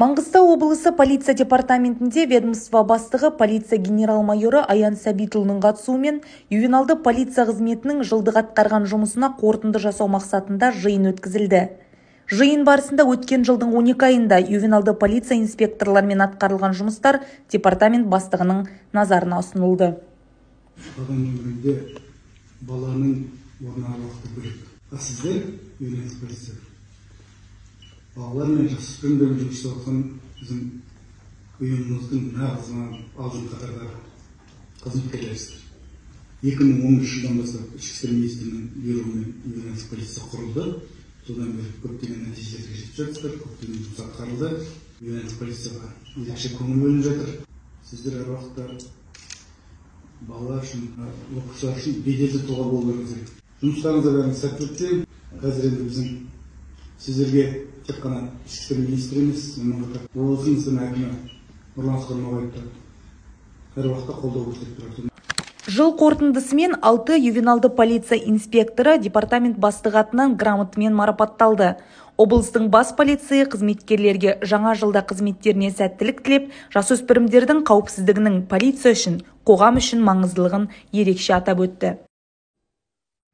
Маңғыстау облысы полиция департаментінде ведомство бастығы полиция генерал-майоры Аян Сәбитұлының қатысуымен ювеналды полиция қызметінің жылдық атқарған жұмысына қорытынды жасау мақсатында жиын өткізілді. Жиын барысында өткен жылдың 12 айында ювеналды полиция инспекторларымен атқарылған жұмыстар департамент бастығының назарына ұсынылды. Адам өмірінде баланың орны уақыты бөлек. Сіздер ювеналды полиция балалар мен жасөспірімдермен жұмыс жасап жатқан біздің ұйымымыздың нағыз алдыңғы қатардағы қызметкерлерсіздер. 2013 жылдан бастап ішкі істер министрінің бұйрығымен ювеналды полиция құрылды. Содан бері көптеген нәтижелерге жетіп жатыр, көптеген жұмыс атқарылды. Ювеналды полицияға ерекше көңіл бөлініп жатыр. Сіздер әр уақытта балалар үшін, оқушылар үшін беделді тұлға болу керек. Жұмыстарыңызда бәрін сәттілік тілеймін. Қазір енді біздің сіздерге тек қана ішкі істер министрі емес, облысымыздың әкімі Нұрлан Сығырмағайыпты әр уақытта қолдау көрсетіп тұрады. Жыл қорытындысымен 6 ювеналды полиция инспекторы департамент бастығы атынан грамотамен марапатталды. Облыстың бас полиция қызметкерлерге жаңа жылда қызметтеріне сәттілік тілеп, жасөспірімдердің қауіпсіздігінің полиция үшін, қоғам үшін маңыздылығын ерекше атап өтті.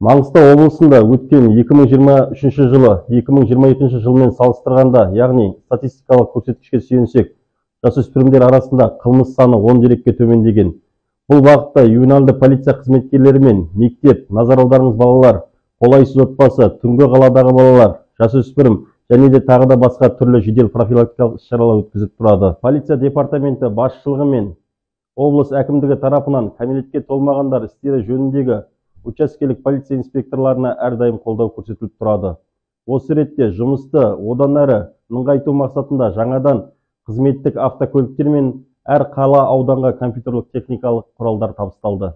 Маңғыстау облысында өткен 2023 жылы 2022 жылмен салыстырғанда, яғни статистикалық көрсеткішке сүйенсек, жасөспірімдер арасында қылмыс саны 10 дерекке төмендеген. Бұл бағытта ювеналды полиция қызметкерлері мен мектеп, назар аударыңыз балалар, қолайсыз отбасы, түнгі қаладағы балалар, жасөспірім және де тағы да басқа түрлі жедел профилактикалық іс-шаралар өткізіп тұрады. Полиция департаменті басшылығы мен облыс әкімдігі тарапынан кәмелетке толмағандар істері жөніндегі учаскелік полиция инспекторларына әрдайым қолдау көрсетіліп тұрады. Осы ретте жұмысты одан әрі нығайту мақсатында жаңадан қызметтік автокөліктер мен әр қала ауданға компьютерлік техникалық құралдар табысталды.